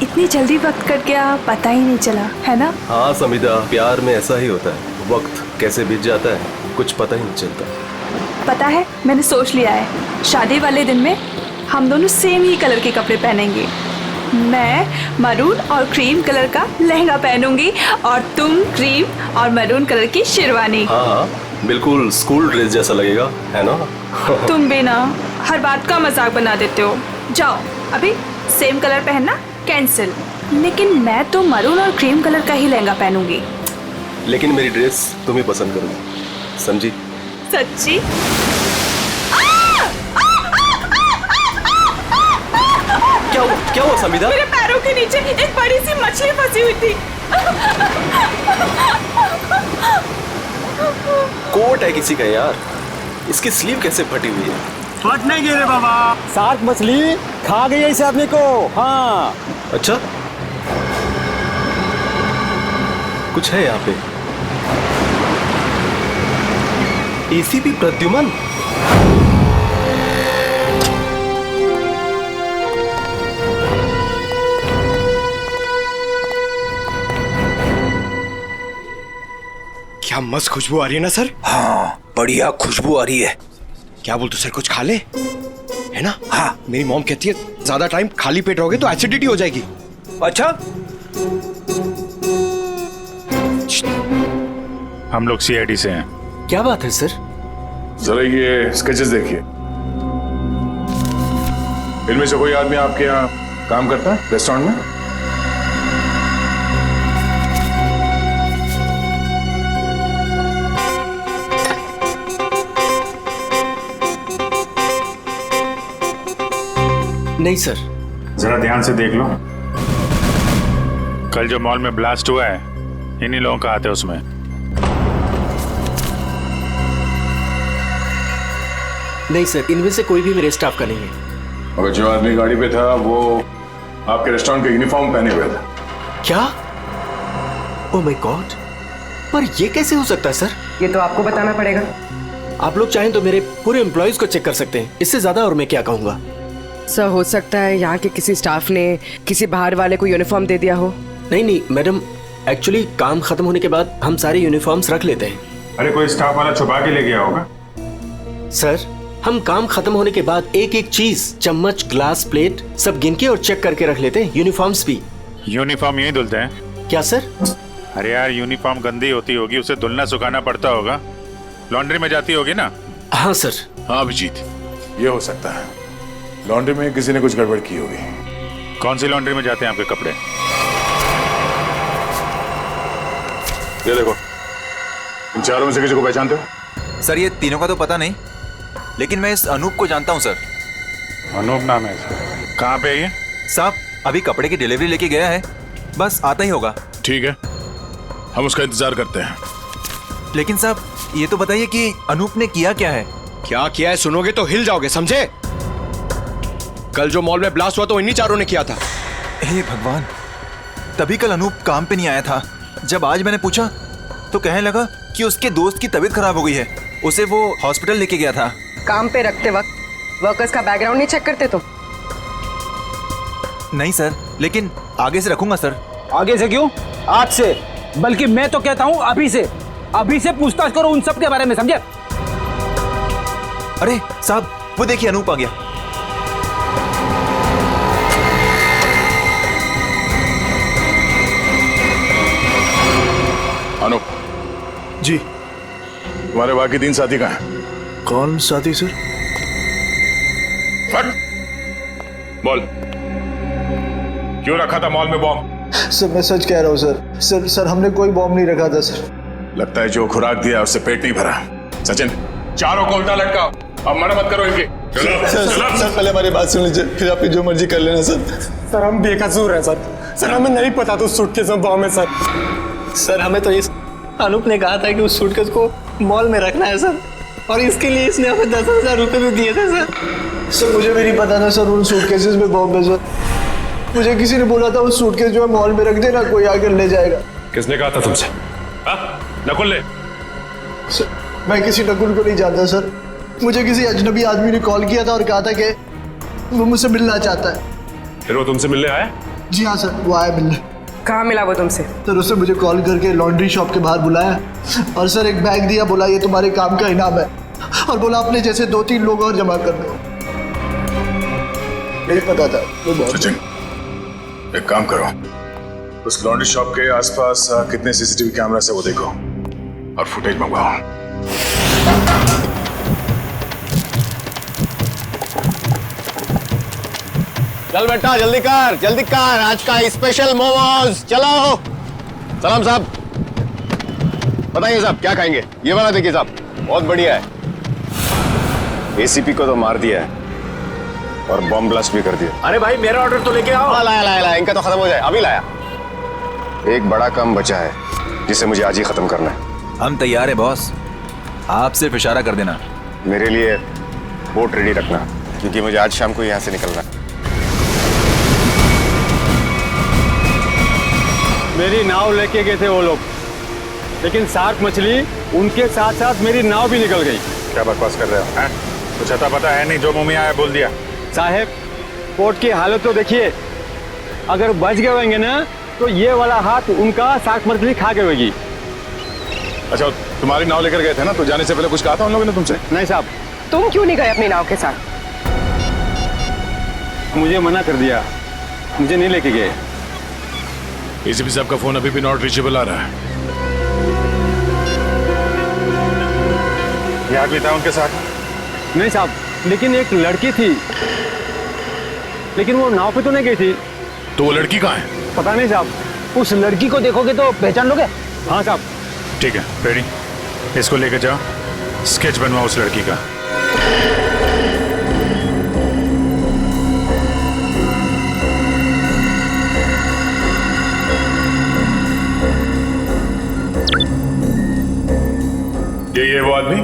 इतनी जल्दी वक्त कट गया, पता ही नहीं चला, है ना? हाँ समिधा, प्यार में ऐसा ही होता है, वक्त कैसे बीत जाता है कुछ पता ही नहीं चलता। पता है, मैंने सोच लिया है, शादी वाले दिन में हम दोनों सेम ही कलर के कपड़े पहनेंगे। मैं मरून और क्रीम कलर का लहंगा पहनूंगी और तुम क्रीम और मरून कलर की शेरवानी। हाँ बिल्कुल स्कूल ड्रेस जैसा लगेगा, है ना? तुम भी ना हर बात का मजाक बना देते हो। जाओ अभी सेम कलर पहनना कैंसिल। लेकिन मैं तो मरून और क्रीम कलर का ही लहंगा पहनूंगी। लेकिन मेरी ड्रेस तुम ही पसंद करोगी, समझी? सच्ची? क्या हुआ समिधा? मेरे पैरों के नीचे एक बड़ी सी मछली फंसी हुई थी। कोट है किसी का यार, इसकी स्लीव कैसे फटी हुई है? फट नहीं गिरे बाबा, शार्क मछली खा गई है इस आदमी को। हाँ अच्छा, कुछ है यहाँ पे। एसीपी प्रद्युमन, क्या मस्त खुशबू आ रही है ना सर? हाँ बढ़िया खुशबू आ रही है। क्या बोलते सर, कुछ खा ले, है ना? हाँ मेरी मॉम कहती है ज्यादा टाइम खाली पेट रहोगे तो एसिडिटी हो जाएगी। अच्छा, हम लोग सीआईडी से हैं। क्या बात है सर? जरा ये स्केचेस देखिए, इनमें से कोई आदमी आपके यहाँ काम करता है रेस्टोरेंट में? नहीं सर। जरा ध्यान से देख लो, कल जो मॉल में ब्लास्ट हुआ है इन्हीं लोगों का हाथ है उसमें। नहीं सर, इनमें से कोई भी मेरे स्टाफ का नहीं है। मगर जो आदमी गाड़ी पे था वो आपके रेस्टोरेंट का यूनिफॉर्म पहने हुए था। क्या? ओह माय गॉड, पर ये कैसे हो सकता है सर? ये तो आपको बताना पड़ेगा। आप लोग चाहें तो मेरे पूरे एम्प्लॉयज को चेक कर सकते हैं, इससे ज्यादा और मैं क्या कहूँगा। सर हो सकता है यहाँ के किसी स्टाफ ने किसी बाहर वाले को यूनिफॉर्म दे दिया हो। नहीं मैडम, एक्चुअली काम खत्म होने के बाद हम सारे यूनिफॉर्म्स रख लेते हैं। अरे कोई स्टाफ वाला छुपा के ले गया होगा। सर हम काम खत्म होने के बाद एक एक चीज, चम्मच, ग्लास, प्लेट सब गिन के और चेक करके रख लेते हैं, यूनिफॉर्म्स भी। यूनिफॉर्म यही धुलते हैं क्या सर? अरे यार यूनिफॉर्म गंदी होती होगी, उसे धुलना सुखाना पड़ता होगा, लॉन्ड्री में जाती होगी ना। हाँ सर। हाँ अभिजीत, ये हो सकता है लॉन्ड्री में किसी ने कुछ गड़बड़ की होगी। कौन सी लॉन्ड्री में जाते हैं आपके कपड़े? ये देखो, इन चारों में से किसी को पहचानते हो? सर ये तीनों का तो पता नहीं, लेकिन मैं इस अनूप को जानता हूँ सर। अनूप नाम है इसका। कहाँ पे है ये? साहब अभी कपड़े की डिलीवरी लेके गया है, बस आता ही होगा। ठीक है, हम उसका इंतजार करते हैं। लेकिन साहब ये तो बताइए कि अनूप ने किया क्या है? क्या किया है सुनोगे तो हिल जाओगे, समझे? कल जो मॉल में ब्लास्ट हुआ तो इन्हीं चारों ने किया था। हे भगवान, तभी कल अनूप काम पे नहीं आया था। जब आज मैंने पूछा तो कहने लगा कि उसके दोस्त की तबीयत खराब हो गई है, उसे वो हॉस्पिटल लेके गया था। काम पे रखते वक्त वर्कर्स का बैकग्राउंड नहीं चेक करते तुम? नहीं सर, लेकिन आगे से रखूंगा सर। आगे से क्यों, आज से, बल्कि मैं तो कहता हूँ अभी से पूछताछ करो उन सब के बारे में, समझे? अरे साहब वो देखिए अनूप आ गया। अनूप जी। तुम्हारे बाकी 3 साथी कहाँ हैं? कौन साथी सर? फट बोल, क्यों रखा था मॉल में बॉम्ब? सर मैं सच कह रहा हूँ सर। सर हमने कोई बॉम्ब नहीं रखा था सर। लगता है जो खुराक दिया उससे पेट नहीं भरा। सचिन, चारों को उल्टा लटकाओ, अब मना मत करो इनकी। सर पहले हमारी बात सुन लीजिए, फिर आप जो मर्जी कर लेना सर। सर हम बेकसूर हैं सर हमें नहीं पता था सूटकेस में बॉम्ब है सर। सर हमें तो इस अनूप ने कहा था कि उस सूटकेस को मॉल में रखना है सर, और इसके लिए इसने हमें 10,000 रुपये भी दिए थे सर। सर मुझे भी नहीं पता था सर उन सूटकेसेस में बॉम्ब है सर। मुझे किसी ने बोला था उस सूटकेस जो है मॉल में रख देना, कोई आकर ले जाएगा। किसने कहा था तुमसे? नकुल ने? सर मैं किसी नकुल को नहीं जानता सर। मुझे किसी अजनबी आदमी ने कॉल किया था और कहा था कि वो मुझसे मिलना चाहता है। फिर वो तुमसे मिलने आया? जी हाँ सर, वो आया मिलने। कहाँ मिला वो तुमसे? सर उसने मुझे कॉल करके लॉन्ड्री शॉप के बाहर बुलाया और सर एक बैग दिया, बोला ये तुम्हारे काम का इनाम है, और बोला अपने जैसे 2-3 लोग और जमा कर दो। नहीं पता था वो बहुत। सचिन, एक काम करो, उस लॉन्ड्री शॉप के आसपास कितने सीसीटीवी कैमरा से वो देखो और फुटेज मंगवाओ। चल बेटा जल्दी कर आज का स्पेशल मोमोज। चलो सलाम साहब, बताइए साहब क्या खाएंगे? ये वाला देखिए साहब, बहुत बढ़िया है। एसीपी को तो मार दिया है और बॉम्ब ब्लास्ट भी कर दिया। अरे भाई मेरा ऑर्डर तो लेके आओ। लाया इनका तो खत्म हो जाए, अभी लाया। एक बड़ा काम बचा है जिसे मुझे आज ही खत्म करना है। हम तैयार है बॉस, आप सिर्फ इशारा कर देना। मेरे लिए बोट रेडी रखना, क्योंकि मुझे आज शाम को यहाँ से निकलना है। मेरी नाव लेके गए थे वो लोग, लेकिन शार्क मछली उनके साथ साथ मेरी नाव भी निकल गई। क्या बकवास कर रहे हो हैं? कुछ अता पता है नहीं, जो मुंह में आया बोल दिया। साहब पोर्ट की हालत तो देखिए, अगर बच गए होंगे ना तो ये वाला हाथ उनका शार्क मछली खा गई होगी। अच्छा, तुम्हारी नाव लेकर गए थे ना, तो जाने से पहले कुछ कहा था उन लोगों ने तुमसे? नहीं साहब, तुम क्यों नहीं गए अपनी नाव के साथ? मुझे मना कर दिया, मुझे नहीं लेके गए। एसीपी साहब का फोन अभी भी नॉट रीचेबल आ रहा है। ये आदमी था उनके साथ? नहीं साहब, लेकिन एक लड़की थी, लेकिन वो नाव पे तो नहीं गई थी। तो वो लड़की कहाँ है? पता नहीं साहब, उस लड़की को देखोगे तो पहचान लोगे। हाँ साहब। ठीक है, रेडी, इसको लेकर जाओ, स्केच बनवाओ उस लड़की का। यही है वो आदमी?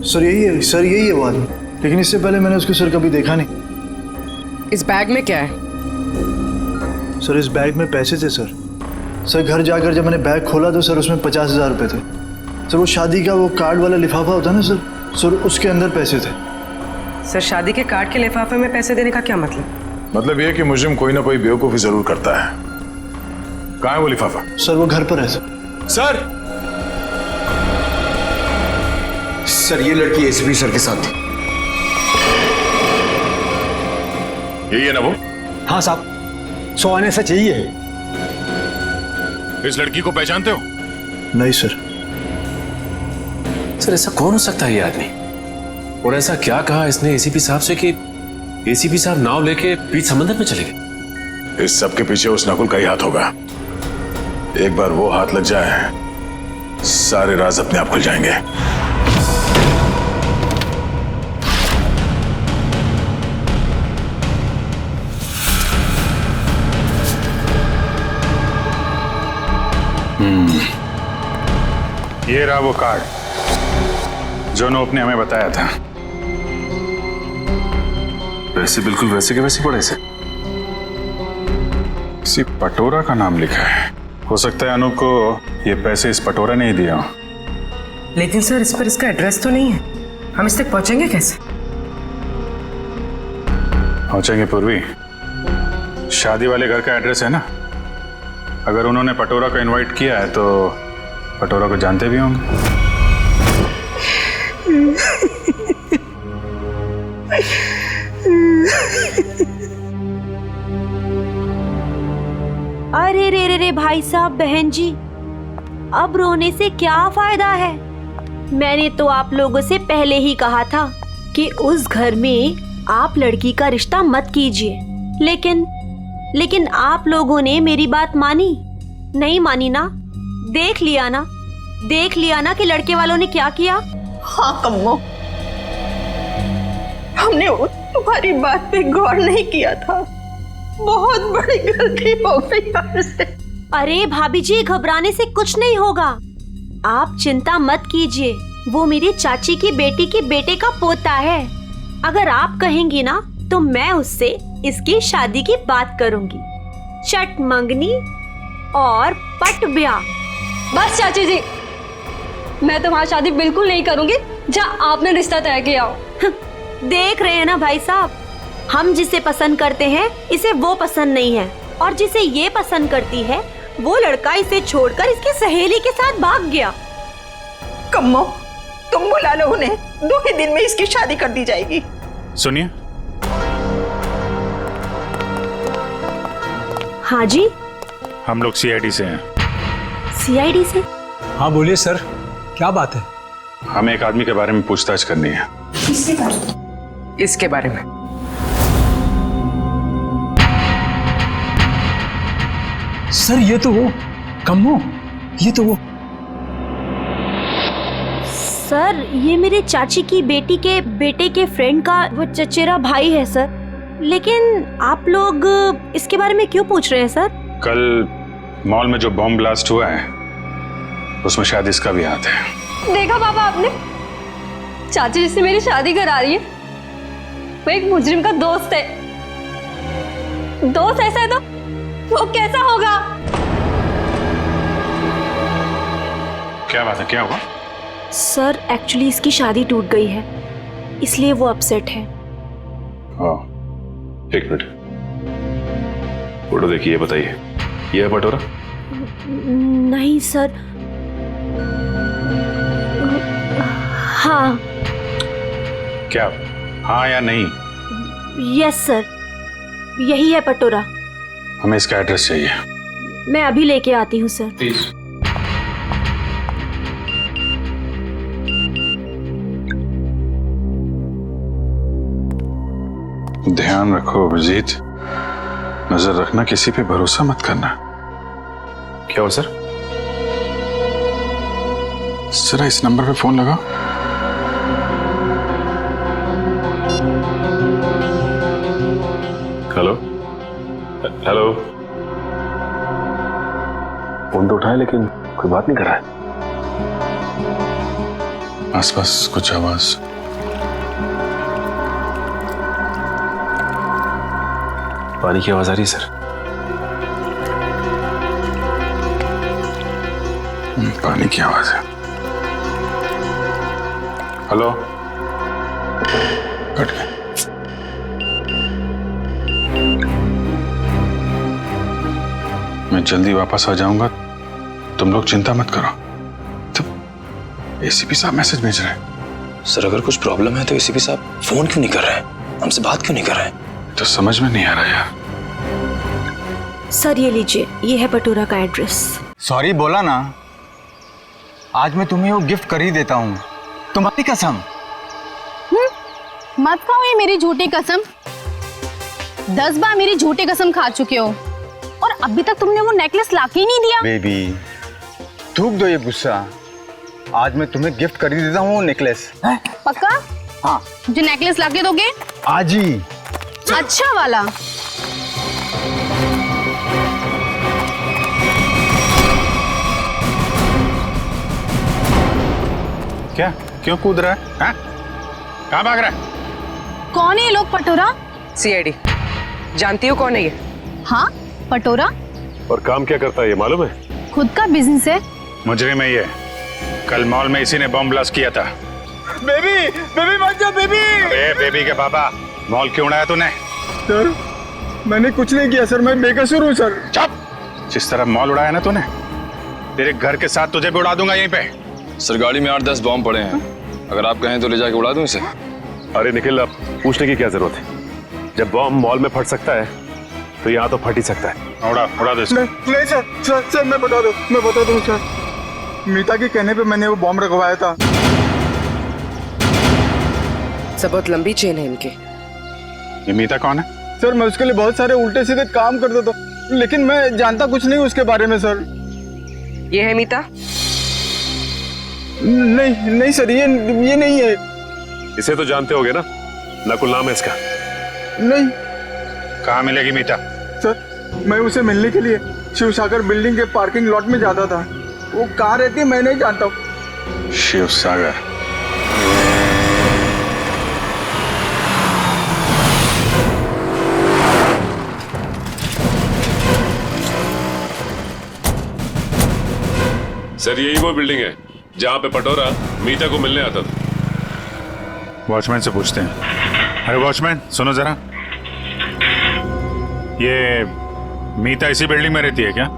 सर यही है वो आदमी, लेकिन इससे पहले मैंने उसको सर कभी देखा नहीं। इस बैग में क्या है? सर इस बैग में पैसे थे सर। सर घर जाकर जब मैंने बैग खोला तो सर उसमें 50,000 रुपये थे। सर वो शादी का वो कार्ड वाला लिफाफा होता है ना सर उसके अंदर पैसे थे। सर शादी के कार्ड के लिफाफे में पैसे देने का क्या मतलब? मतलब ये कि मुजरिम कोई ना कोई बेवकूफी जरूर करता है। कहाँ है वो लिफाफा? सर वो घर पर है सर। सर ये लड़की एसीपी सर के साथ थी। यही है ना वो? हाँ साहब, 100 आने से चाहिए। इस लड़की को पहचानते हो? नहीं सर। सर ऐसा कौन हो सकता है ये आदमी? और ऐसा क्या कहा इसने एसीपी साहब से कि एसीपी साहब नाव लेके बीच समंदर में चले गए? इस सब के पीछे उस नकुल का ही हाथ होगा। एक बार वो हाथ लग जाए, सारे राज अपने आप खुल जाएंगे। ये रहा वो कार्ड जो नोप ने हमें बताया था। पैसे बिल्कुल वैसे के वैसे पड़े से। किसी पटोरा का नाम लिखा है। हो सकता है अनूप को ये पैसे इस पटोरा ने ही दिया हो। लेकिन सर इस पर इसका एड्रेस तो नहीं है, हम इस तक पहुंचेंगे कैसे? पहुंचेंगे पूर्वी, शादी वाले घर का एड्रेस है ना। अगर उन्होंने पटोरा को इनवाइट किया है तो पटोरा को जानते भी होंगे। अरे रे भाई साहब, बहन जी, अब रोने से क्या फायदा है? मैंने तो आप लोगों से पहले ही कहा था कि उस घर में आप लड़की का रिश्ता मत कीजिए, लेकिन आप लोगों ने मेरी बात मानी नहीं मानी ना? देख लिया ना कि लड़के वालों ने क्या किया। हाँ कम्मो, हमने तुम्हारी बात पे गौर नहीं किया था, बहुत बड़ी गलती हो गई हमसे। अरे भाभी जी, घबराने से कुछ नहीं होगा, आप चिंता मत कीजिए। वो मेरी चाची की बेटी के बेटे का पोता है। अगर आप कहेंगी ना तो मैं उससे इसकी शादी की बात करूंगी। चट मंगनी और पट ब्याह। बस चाची जी, मैं तुम्हारी शादी बिल्कुल नहीं करूंगी जहाँ आपने रिश्ता तय किया हो। देख रहे हैं ना भाई साहब, हम जिसे पसंद करते हैं इसे वो पसंद नहीं है। और जिसे ये पसंद करती है वो लड़का इसे छोड़कर इसकी सहेली के साथ भाग गया। कम्मो, तुम बुला लो उन्हें, 2 ही दिन में इसकी शादी कर दी जाएगी। सुनिए। हाँ जी। हम लोग सीआईडी से हैं। सीआईडी से? हाँ बोलिए सर, क्या बात है? हमें एक आदमी के बारे में पूछताछ करनी है। इसके बारे में? सर ये तो वो कम्मो, ये तो वो। सर ये मेरे चाची की बेटी के बेटे के फ्रेंड का वो चचेरा भाई है सर। लेकिन आप लोग इसके बारे में क्यों पूछ रहे हैं सर? कल मॉल में जो बॉम्ब ब्लास्ट हुआ है उसमें शायद इसका भी हाथ है। देखा पापा आपने, चाची जिससे मेरी शादी करा रही है वो एक मुजरिम का दोस्त है। दोस्त ऐसा है तो वो कैसा होगा? क्या बात है, क्या हुआ? सर एक्चुअली इसकी शादी टूट गई है, इसलिए वो अपसेट है। हाँ, एक मिनट, फोटो देखिए, ये बताइए, ये है पटोरा? नहीं सर। हाँ। क्या हाँ या नहीं? यस सर, यही है पटोरा। हमें इसका एड्रेस चाहिए। मैं अभी लेके आती हूँ सर। प्लीज। ध्यान रखो अभिजीत, नजर रखना, किसी पे भरोसा मत करना। क्या हो सर? जरा इस नंबर पे फोन लगाओ। Hello hello. फोन तो उठाया लेकिन कोई बात नहीं कर रहा है। आसपास कुछ आवाज? पानी की आवाज आ रही है सर। पानी की आवाज है। हेलो, कट गया। मैं जल्दी वापस आ जाऊंगा, तुम लोग चिंता मत करो। तो एसीपी साहब मैसेज भेज रहे हैं। सर अगर कुछ प्रॉब्लम है तो एसीपी साहब फोन क्यों नहीं कर रहे हैं, हमसे बात क्यों नहीं कर रहे हैं? तो समझ में नहीं आ रहा यार। सर ये लीजिए, ये है पटोरा का एड्रेस। सॉरी बोला ना, आज मैं तुम्हें वो गिफ्ट कर ही देता हूँ, तुम्हारी कसम। मत खाओ ये मेरी झूठी कसम। 10 बार मेरी झूठी कसम खा चुके हो और अभी तक तुमने वो नेकलेस लाके ही नहीं दिया। बेबी थूक दो ये गुस्सा, आज मैं तुम्हें गिफ्ट कर ही देता हूँ वो नेकलेस। पक्का? हाँ। जो नेकलेस लाके दोगे? आज ही। अच्छा वाला। क्या, क्यों कूद रहा है? हाँ? कहाँ भाग रहा है? कौन है ये लोग पटोरा? सीआईडी। जानती हो कौन है ये? हाँ पटोरा। और काम क्या करता है ये मालूम है? खुद का बिजनेस है। मुजरिम है ये। कल मॉल में इसी ने बॉम्ब ब्लास्ट किया था। बेबी, बेबी मत जा बेबी। अरे बेबी के पापा, मॉल क्यों उड़ाया तूने? सर मैंने कुछ नहीं किया सर, मैं बेकसूर हूँ सर। चुप! जिस तरह मॉल उड़ाया ना तूने, तेरे घर के साथ तुझे भी उड़ा दूंगा यहीं पे। सर गाड़ी में 8-10 बॉम्ब पड़े हैं, अगर आप कहें तो ले जाके उड़ा दूं इसे। अरे निखिल, अब पूछने की क्या जरूरत है? जब बॉम्ब मॉल में फट सकता है तो यहाँ तो फट ही सकता है। उड़ा दो इसको। नहीं सर, मैं बता दूं सर। मीता के कहने पे मैंने वो बॉम्ब रखवाया था। सब बहुत लंबी चेन है इनके। ये मीता कौन है? सर मैं उसके लिए बहुत सारे उल्टे सीधे काम करता था, लेकिन मैं जानता कुछ नहीं उसके बारे में सर। ये है मीता? नहीं सर, ये नहीं है। इसे तो जानते होगे ना, नकुल नाम है इसका। नहीं। कहाँ मिलेगी मीता? सर मैं उसे मिलने के लिए शिव सागर बिल्डिंग के पार्किंग लॉट में जाता था। वो कहाँ रहती है मैं नहीं जानता हूँ। शिव सागर? सर यही वो बिल्डिंग है जहाँ पे पटोरा मीता को मिलने आता था। वॉचमैन से पूछते हैं। अरे वॉचमैन सुनो जरा, ये मीता इसी बिल्डिंग में रहती है क्या?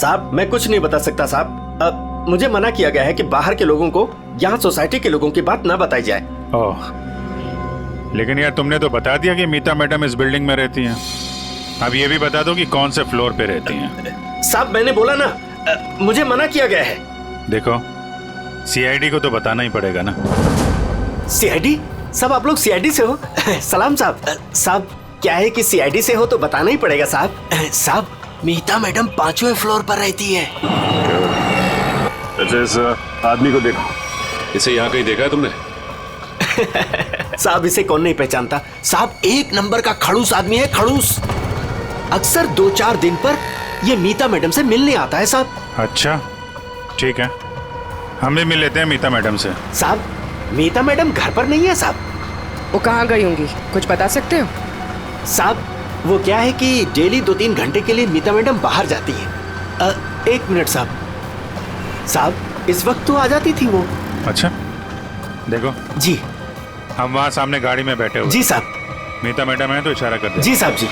साहब मैं कुछ नहीं बता सकता साहब। मुझे मना किया गया है कि बाहर के लोगों को यहाँ सोसाइटी के लोगों की बात ना बताई जाए। ओह, लेकिन यार तुमने तो बता दिया कि मीता मैडम इस बिल्डिंग में रहती हैं। अब ये भी बता दो कि कौन से फ्लोर पे रहती हैं। साहब मैंने बोला ना, मुझे मना किया गया है। देखो, सीआईडी को तो बताना ही पड़ेगा ना। सीआईडी? सब आप लोग सीआईडी से हो? सलाम साहब। साहब क्या है कि सीआईडी से हो तो बताना ही पड़ेगा साहब। साहब मीता मैडम 5वें फ्लोर पर रहती है। अच्छा, इस आदमी को देखो। इसे यहाँ कहीं देखा है तुमने? साहब इसे कौन नहीं पहचानता। साहब 1 नंबर का खड़ूस आदमी है, खड़ूस। अक्सर 2-4 दिन पर ये मीता मैडम से मिलने आता है साहब। अच्छा ठीक है, हम भी मिल लेते हैं मीता मैडम से। साहब मीता मैडम घर पर नहीं है साहब। वो कहाँ गई होंगी, कुछ बता सकते हो? साहब वो क्या है कि डेली 2-3 घंटे के लिए मीता मैडम बाहर जाती है। 1 मिनट साहब। साहब इस वक्त तो आ जाती थी वो। अच्छा देखो जी, हम वहाँ सामने गाड़ी में बैठे हुए। जी साहब। मीता मैडम है तो इशारा कर दे। जी साहब जी।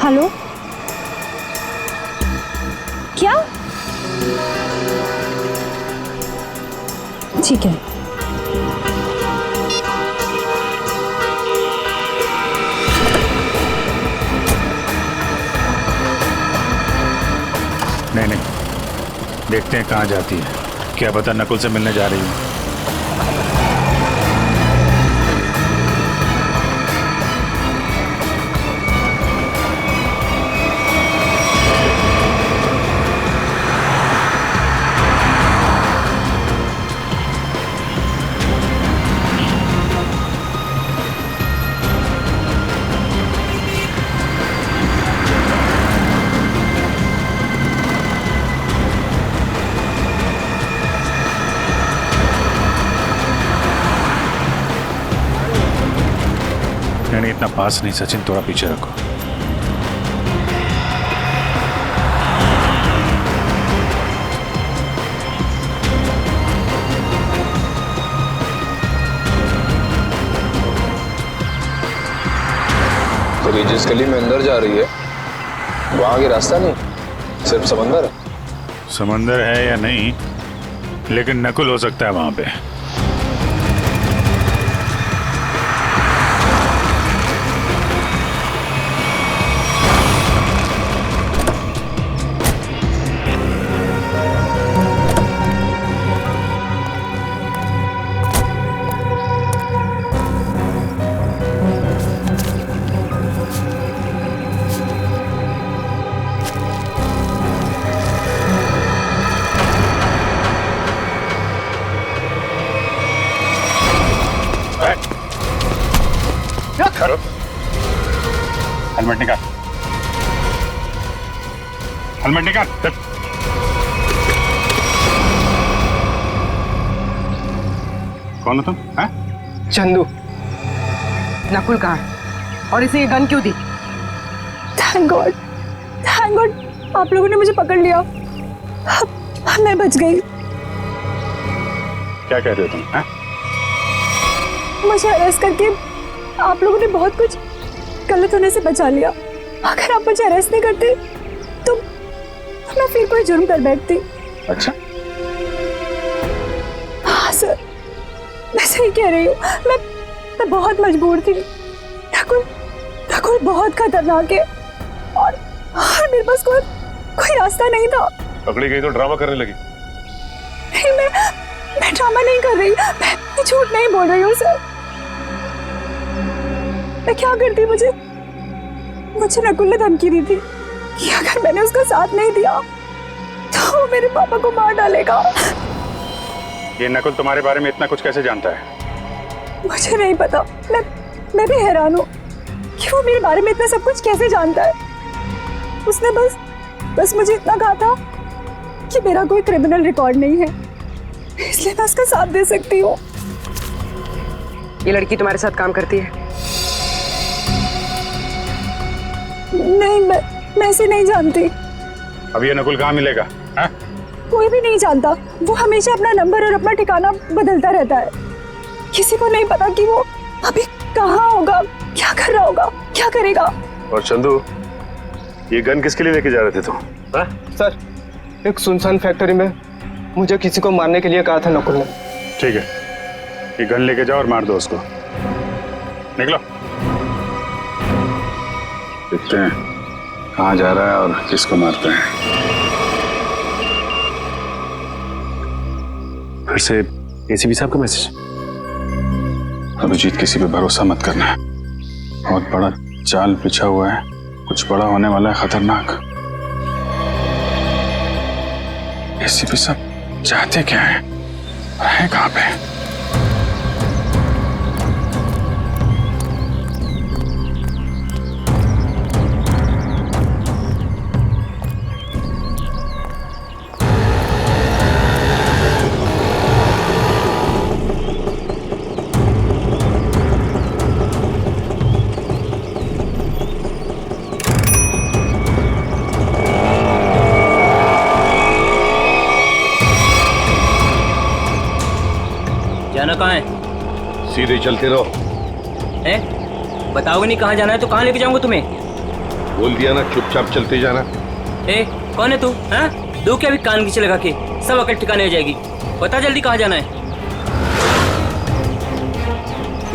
हेलो, क्या? ठीक है। नहीं, देखते हैं कहाँ जाती है। क्या पता नकुल से मिलने जा रही है। नहीं, इतना पास नहीं सचिन, थोड़ा पीछे रखो। तो ये जिस गली में अंदर जा रही है वहां आगे रास्ता नहीं, सिर्फ समंदर है। समंदर है या नहीं, लेकिन नकुल हो सकता है वहां पे। हेलमेट निकाल, हेलमेट निकाल। कौन हो तुम? चंदू। नकुल कहाँ है और इसे ये गन क्यों दी? थैंक गॉड, थैंक गॉड आप लोगों ने मुझे पकड़ लिया। मैं बच गई। क्या कह रहे हो तुम? मुझे अरेस्ट करके आप लोगों ने बहुत कुछ गलत होने से बचा लिया। अगर आप मुझे अरेस्ट नहीं करते तो मैं फिर कोई जुर्म कर बैठती। अच्छा हाँ सर, मैं सही कह रही हूँ। मैं बहुत मजबूर थी। नकुल बहुत खतरनाक है और मेरे पास कोई रास्ता नहीं था। पकड़ी गई तो ड्रामा करने लगी। नहीं, मैं ड्रामा नहीं कर रही, मैं झूठ नहीं बोल रही हूँ सर। मैं क्या करती, मुझे नकुल ने धमकी दी थी कि अगर मैंने उसका साथ नहीं दिया तो वो मेरे पापा को मार डालेगा। ये नकुल तुम्हारे बारे में इतना कुछ कैसे जानता है? मुझे नहीं पता, मैं भी हैरान हूँ कि वो मेरे बारे में इतना सब कुछ कैसे जानता है। उसने बस मुझे इतना कहा था कि मेरा कोई क्रिमिनल रिकॉर्ड नहीं है, इसलिए मैं उसका साथ दे सकती हूँ। ये लड़की तुम्हारे साथ काम करती है? नहीं, मैं इसे नहीं जानती। अब ये नकुल कहाँ मिलेगा? है? कोई भी नहीं जानता। वो हमेशा अपना नंबर और अपना ठिकाना बदलता रहता है। किसी को नहीं पता कि वो अभी कहाँ होगा, क्या कर रहा होगा, क्या करेगा। और चंदू, ये गन किसके लिए लेके जा रहे थे तुम? सर, एक सुनसान फैक्ट्री में मुझे किसी को मारने के लिए कहा था नकुल ने। ठीक है, ये गन लेके जाओ और मार दो उसको। निकलो। देखते हैं कहाँ जा रहा है और किसको मारते हैं। फिर से एसीपी साहब का मैसेज। अभिजीत, किसी पे भरोसा मत करना है, बहुत बड़ा जाल बिछा हुआ है, कुछ बड़ा होने वाला है, खतरनाक। एसीपी साहब चाहते क्या है, रहे कहाँ पे? जाना कहाँ है? सीधे चलते रहो। बताओगे नहीं कहाँ जाना है तो कहाँ लेके जाऊंगा तुम्हें? बोल दिया ना, चुपचाप चलते जाना। कौन है तू? हाँ, दो क्या भी कान खींचे लगा के, सब अकल ठिकाने आ जाएगी। बता जल्दी कहाँ जाना है?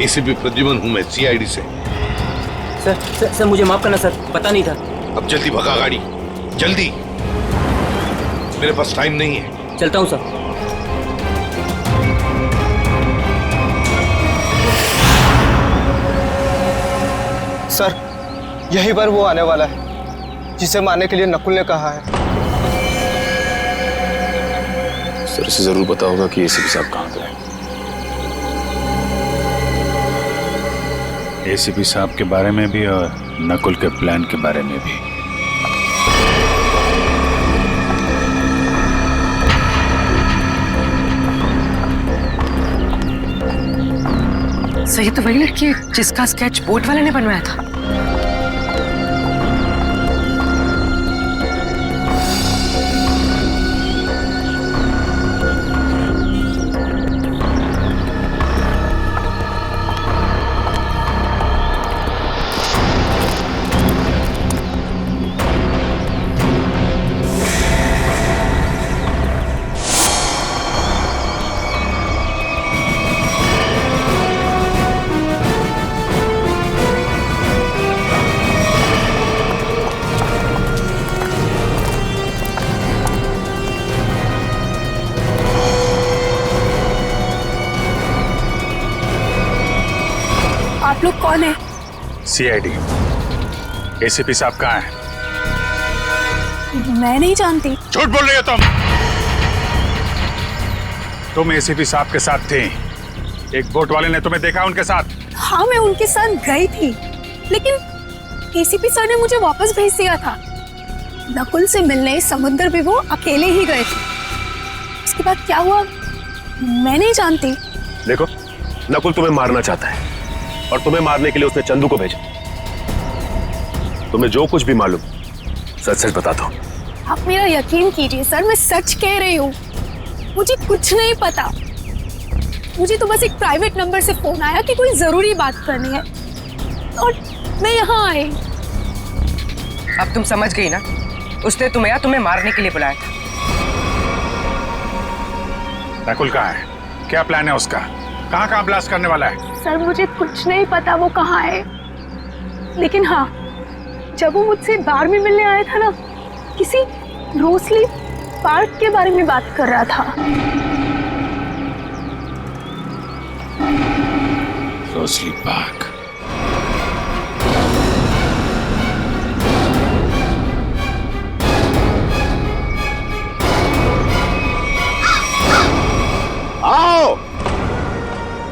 एसीपी प्रद्युमन हूँ मैं, सीआईडी से। सर मुझे माफ करना सर, पता नहीं था। अब जल्दी भगा गाड़ी, जल्दी, मेरे पास टाइम नहीं है। चलता हूँ सर। सर, यही बार वो आने वाला है जिसे मारने के लिए नकुल ने कहा है। सर, इसे जरूर पता होगा कि एसीपी साहब कहाँ पे हैं। एसीपी साहब के बारे में भी और नकुल के प्लान के बारे में भी। सही तो वही लड़की है जिसका स्केच बोट वाले ने बनवाया था। आप लोग कौन है? सीआईडी। एसीपी साहब कहाँ हैं? मैं नहीं जानती। झूठ बोल रही हो तुम एसीपी साहब के साथ थे। एक बोट वाले ने तुम्हें देखा उनके साथ? हाँ, मैं उनके साथ गई थी, लेकिन एसीपी सर ने मुझे वापस भेज दिया था। नकुल से मिलने समुद्र भी वो अकेले ही गए थे। उसके बाद क्या हुआ मैं नहीं जानती। देखो, नकुल तुम्हें मारना चाहता है और तुम्हें मारने के लिए उसने चंदू को भेजा। तुम्हें जो कुछ भी मालूम सच सच बता दो। आप मेरा यकीन कीजिए सर, मैं सच कह रही हूँ। मुझे कुछ नहीं पता। मुझे तो बस एक प्राइवेट नंबर से फोन आया कि कोई जरूरी बात करनी है और मैं यहाँ आई। अब तुम समझ गई ना, उसने तुम्हें मारने के लिए बुलाया था। नकुल कहाँ है? क्या प्लान है उसका? कहाँ ब्लास्ट करने वाला है? सर मुझे कुछ नहीं पता वो कहाँ है, लेकिन हाँ, जब वो मुझसे बार में मिलने आया था ना, किसी रोसली पार्क के बारे में बात कर रहा था। Rosalie park?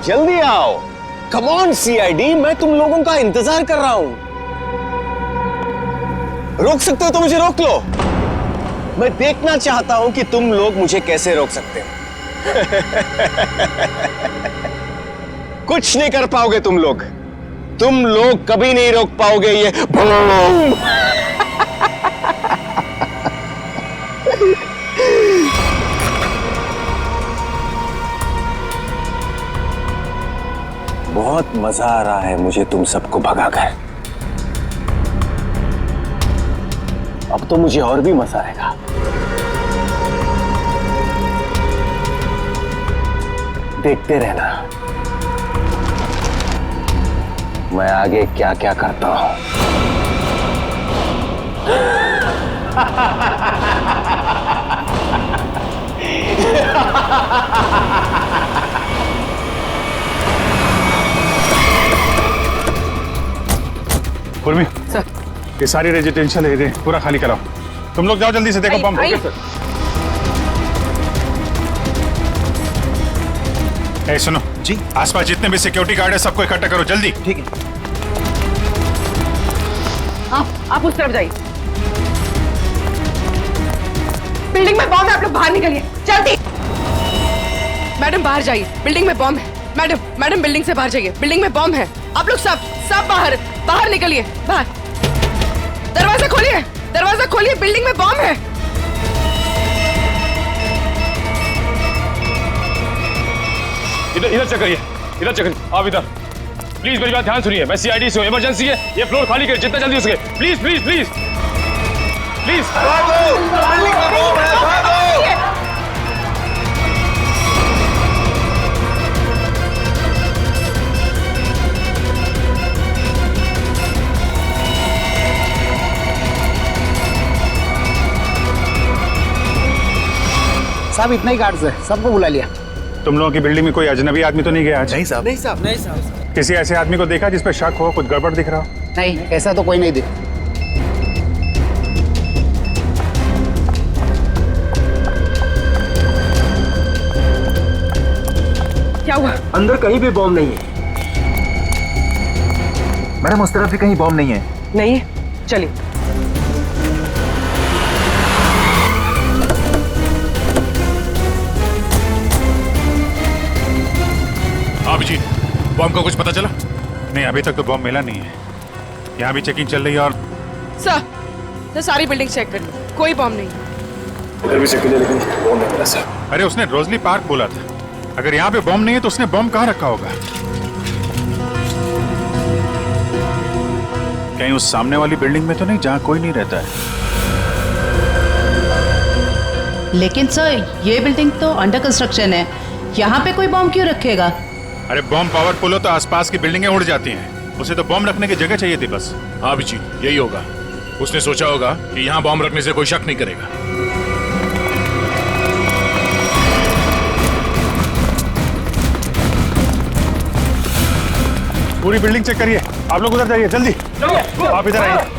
जल्दी आओ। कम ऑन सीआईडी, मैं तुम लोगों का इंतजार कर रहा हूं। रोक सकते हो तो मुझे रोक लो। मैं देखना चाहता हूं कि तुम लोग मुझे कैसे रोक सकते हो। कुछ नहीं कर पाओगे तुम लोग कभी नहीं रोक पाओगे ये बूम। बहुत मजा आ रहा है मुझे तुम सबको भगाकर। अब तो मुझे और भी मजा आएगा। देखते रहना मैं आगे क्या क्या करता हूं। पूर्वी सर, ये सारी रेजिडेंशियल एरिया पूरा खाली कराओ। तुम लोग जाओ जल्दी से, देखो बम। ए सुनो जी, आसपास जितने भी सिक्योरिटी गार्ड है सबको इकट्ठा करो जल्दी। ठीक है। आप उस तरफ जाइए। बिल्डिंग में बॉम्ब है, आप लोग बाहर निकलिए जल्दी। मैडम बाहर जाइए, बिल्डिंग में बॉम्ब है। मैडम बिल्डिंग से बाहर जाइए, बिल्डिंग में बॉम्ब है। आप लोग सब बाहर निकलिए। बाहर दरवाजा खोलिए, बिल्डिंग में बॉम्ब है। इधर चेक करिए, आप इधर प्लीज मेरी बात ध्यान सुनिए। मैं सीआईडी से हूं, इमरजेंसी है, ये फ्लोर खाली करिए जितना जल्दी हो सके। Please please please please. साहब इतना ही गार्ड्स है, सबको बुला लिया। तुम लोगों की बिल्डिंग में कोई अजनबी आदमी तो नहीं गया आज? नहीं साहब। नहीं साहब। किसी ऐसे आदमी को देखा जिस पे शक हो, कुछ गड़बड़ दिख रहा हो? नहीं, ऐसा तो कोई नहीं दिख। क्या हुआ? अंदर कहीं भी बॉम्ब नहीं है। मैडम उस तरफ भी कहीं बॉम्ब नहीं है। नहीं है, चलिए। अभिजीत, बॉम्ब का कुछ पता चला? नहीं, अभी तक तो बॉम्ब मिला नहीं है। यहाँ भी चेकिंग चल रही है और सर सारी बिल्डिंग चेक करिए, कोई बॉम्ब नहीं। इधर भी चेक किया लेकिन बॉम्ब नहीं मिला सर। अरे उसने रोजली पार्क बोला था। अगर यहाँ पे बॉम्ब नहीं है तो उसने बॉम्ब कहाँ रखा होगा? कहीं उस सामने वाली बिल्डिंग में तो नहीं जहाँ कोई नहीं रहता है? लेकिन सर ये बिल्डिंग तो अंडर कंस्ट्रक्शन है, यहाँ पे कोई बॉम्ब क्यों रखेगा? अरे बॉम्ब पावरफुल हो तो आसपास की बिल्डिंगें उड़ जाती हैं। उसे तो बॉम्ब रखने की जगह चाहिए थी बस। हाँ अभिजीत, यही होगा। उसने सोचा होगा कि यहाँ बॉम्ब रखने से कोई शक नहीं करेगा। पूरी बिल्डिंग चेक करिए। आप लोग उधर जाइए जल्दी। आप इधर आइए।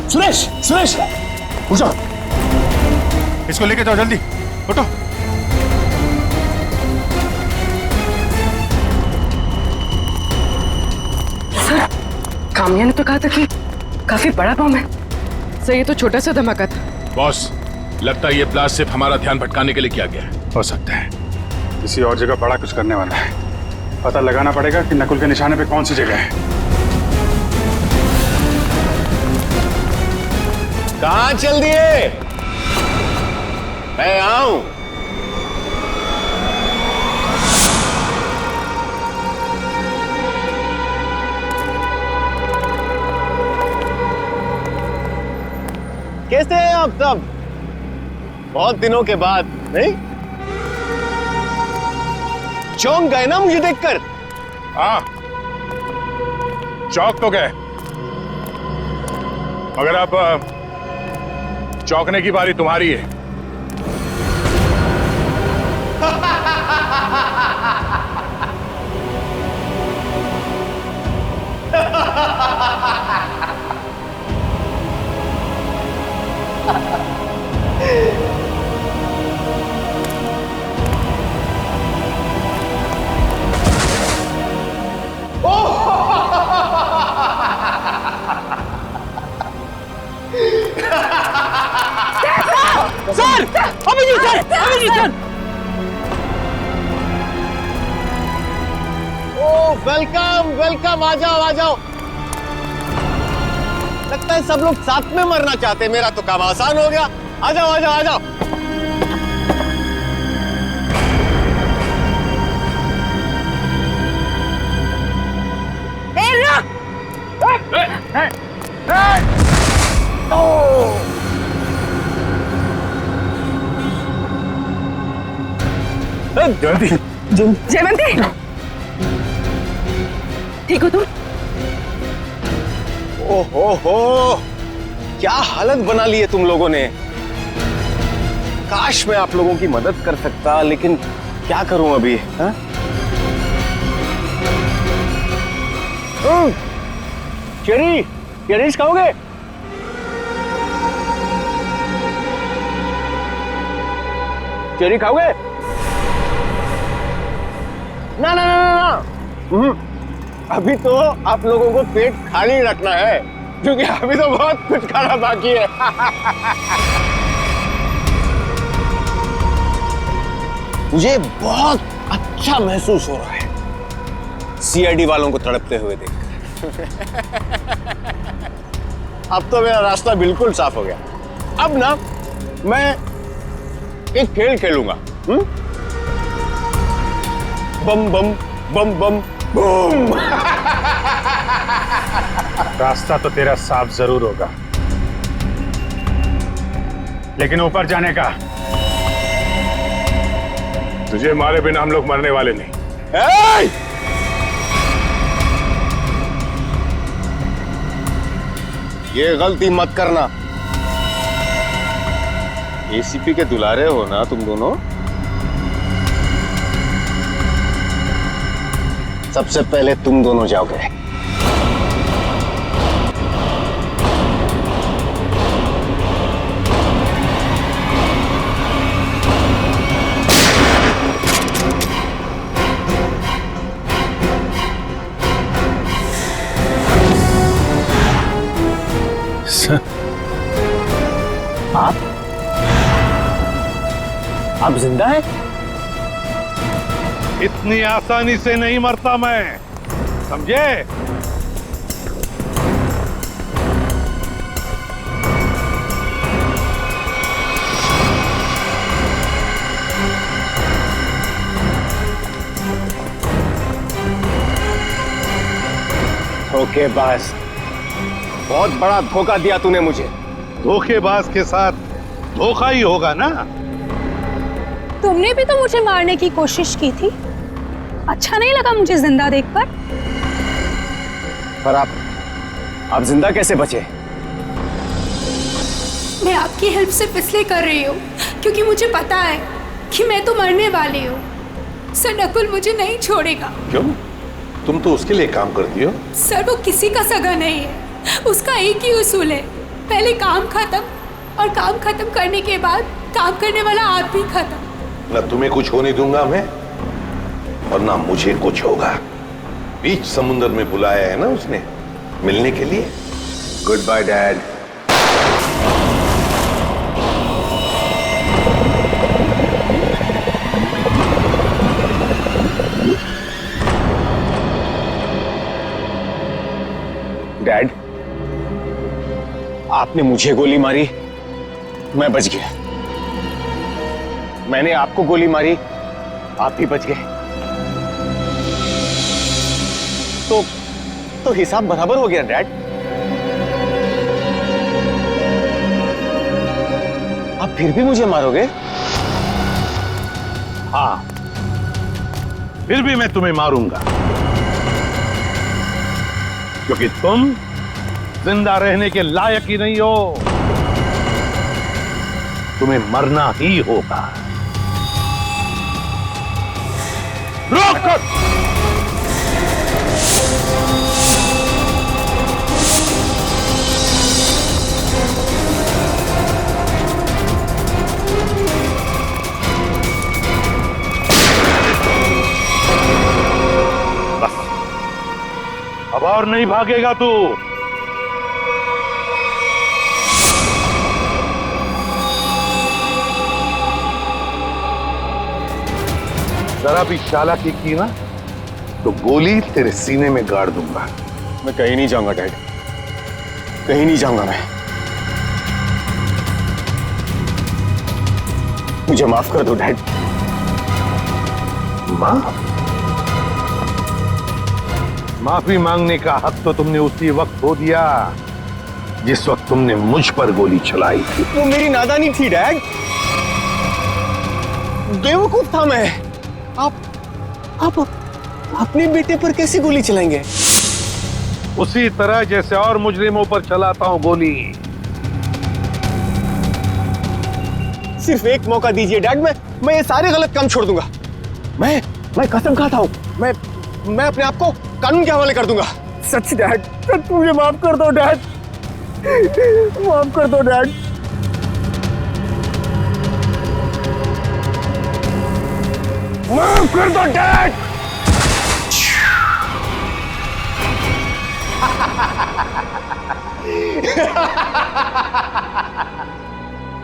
सुरेश, सुरेश, उठो। इसको लेके जाओ जल्दी, उठो। सर, काम्या ने तो कहा था कि काफी बड़ा बम है। सर ये तो छोटा सा धमाका था। बॉस, लगता है ये ब्लास्ट सिर्फ हमारा ध्यान भटकाने के लिए किया गया है। हो सकता है किसी और जगह बड़ा कुछ करने वाला है। पता लगाना पड़ेगा कि नकुल के निशाने पे कौन सी जगह है। कहाँ चल दिए? मैं आऊं। कैसे हैं आप सब? बहुत दिनों के बाद, नहीं? चौंक गए ना मुझे देखकर? हाँ, चौंक तो गए, मगर अब चौंकने की बारी तुम्हारी है। Sir, Abhijit sir, Abhijit sir. Oh welcome welcome, आ जाओ आ जाओ। लगता है सब लोग साथ में मरना चाहते हैं, मेरा तो काम आसान हो गया। आ जाओ आ जाओ आ जाओ। जयवंती, ठीक हो तुम? ओहो, क्या हालत बना ली है तुम लोगों ने। काश मैं आप लोगों की मदद कर सकता, लेकिन क्या करूं अभी। चेरीज खाओगे? चेरी खाओगे? ना ना ना ना, अभी तो आप लोगों को पेट खाली रखना है, क्योंकि अभी तो बहुत कुछ खाना बाकी है। मुझे बहुत अच्छा महसूस हो रहा है सीआईडी वालों को तड़पते हुए देखकर। अब तो मेरा रास्ता बिल्कुल साफ हो गया। अब ना मैं एक खेल खेलूंगा। बम बम बम बम बूम। रास्ता तो तेरा साफ जरूर होगा, लेकिन ऊपर जाने का तुझे मारे बिना हम लोग मरने वाले नहीं। ये गलती मत करना। एसीपी के दुलारे हो ना तुम दोनों। सबसे पहले तुम दोनों जाओगे। आप जिंदा हैं? इतनी आसानी से नहीं मरता मैं, समझे? धोखेबाज, बहुत बड़ा धोखा दिया तूने मुझे। धोखेबाज के साथ धोखा ही होगा ना। तुमने भी तो मुझे मारने की कोशिश की थी। अच्छा नहीं लगा मुझे जिंदा देखकर। पर आप जिंदा कैसे बचे? मैं आपकी हेल्प सिर्फ इसलिए कर रही हूँ क्योंकि मुझे पता है कि मैं तो मरने वाली हूँ। सर, नकुल मुझे नहीं छोड़ेगा। क्यों? तुम तो उसके लिए काम करती हो। सर, वो किसी का सगा नहीं है। उसका एक ही उसूल है, पहले काम खत्म, और काम खत्म करने के बाद काम करने वाला आदमी खत्म। ना तुम्हें कुछ होने दूंगा मैं, और ना मुझे कुछ होगा। बीच समुद्र में बुलाया है ना उसने मिलने के लिए। Goodbye dad. आपने मुझे गोली मारी, मैं बच गया। मैंने आपको गोली मारी, आप भी बच गए। तो हिसाब बराबर हो गया डैड। आप फिर भी मुझे मारोगे? हाँ, फिर भी मैं तुम्हें मारूंगा, क्योंकि तुम जिंदा रहने के लायक ही नहीं हो। तुम्हें मरना ही होगा। रोक! बस, अब और नहीं भागेगा तू। जरा भी चालाकी की ना तो गोली तेरे सीने में गाड़ दूंगा। मैं कहीं नहीं जाऊंगा डैड, कहीं नहीं जाऊंगा मैं। मुझे माफ कर दो डैड। माफी मांगने का हक तो तुमने उसी वक्त खो दिया जिस वक्त तुमने मुझ पर गोली चलाई थी। वो मेरी नादानी थी डैड, बेवकूफ था मैं। आप अपने बेटे पर कैसे गोली चलाएंगे? उसी तरह जैसे और मुजरिमों पर चलाता हूं गोली। सिर्फ एक मौका दीजिए डैड, मैं ये सारे गलत काम छोड़ दूंगा। मैं कसम खाता हूं, मैं अपने आप को कानून के हवाले कर दूंगा। सच डैड, सच मुझे माफ कर दो डैड, माफ कर दो डैड। माफ कर दो डैड।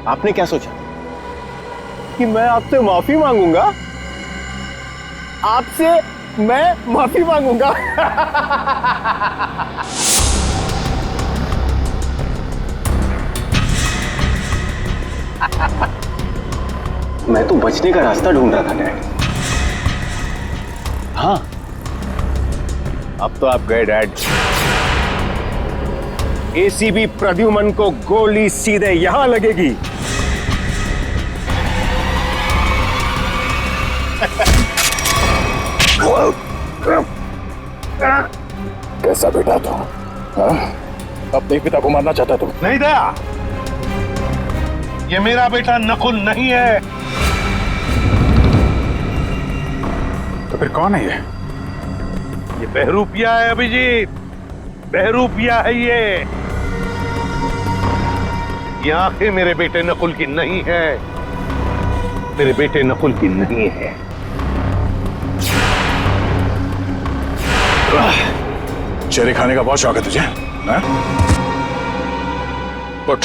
आपने क्या सोचा कि मैं आपसे माफी मांगूंगा? आपसे मैं माफी मांगूंगा? मैं तो बचने का रास्ता ढूंढ रहा था डैड। हाँ, अब तो आप गए डैड। एसीबी प्रद्युमन को गोली सीधे यहां लगेगी। कैसा बेटा तू? अपने पिता को मारना चाहता तू? नहीं दया, ये मेरा बेटा नकुल नहीं है। तो फिर कौन है ये बहरूपिया है अभिजीत, बहरूपिया है ये आंखें मेरे बेटे नकुल की नहीं है, मेरे बेटे नकुल की नहीं है। चेरी खाने का बहुत शौक है तुझे, हाँ? उठ।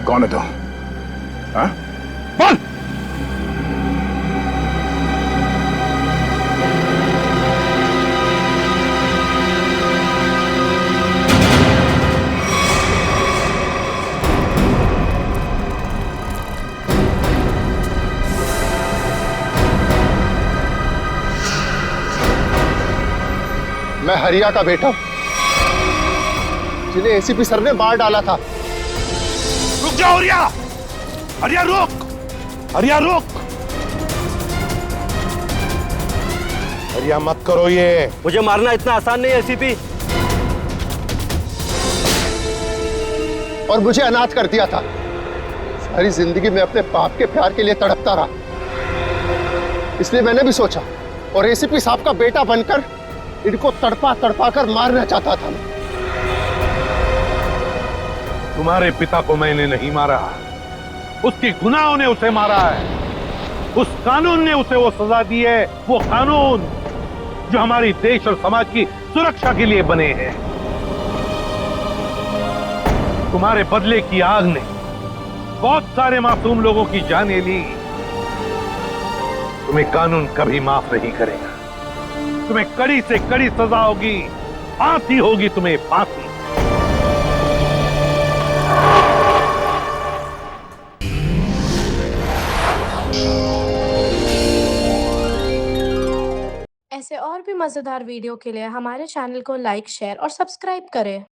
कौन है तू? हाँ? बोल। मैं हरिया का बेटा हूं, जिन्हें एसीपी सर ने मार डाला था। रुक जाओ हरिया, हरिया रुक, हरिया रुक, हरिया मत करो ये। मुझे मारना इतना आसान नहीं है एसीपी। और मुझे अनाथ कर दिया था। सारी जिंदगी में अपने बाप के प्यार के लिए तड़पता रहा, इसलिए मैंने भी सोचा और एसीपी साहब का बेटा बनकर इनको तड़पा तड़पा कर मारना चाहता था। तुम्हारे पिता को मैंने नहीं मारा, उसके गुनाहों ने उसे मारा है। उस कानून ने उसे वो सजा दी है, वो कानून जो हमारी देश और समाज की सुरक्षा के लिए बने हैं। तुम्हारे बदले की आग ने बहुत सारे मासूम लोगों की जानें ली। तुम्हें कानून कभी माफ नहीं करेगा, तुम्हें कड़ी से कड़ी सजा होगी। फांसी होगी तुम्हें, फांसी। ऐसे और भी मज़ेदार वीडियो के लिए हमारे चैनल को लाइक, शेयर और सब्सक्राइब करें।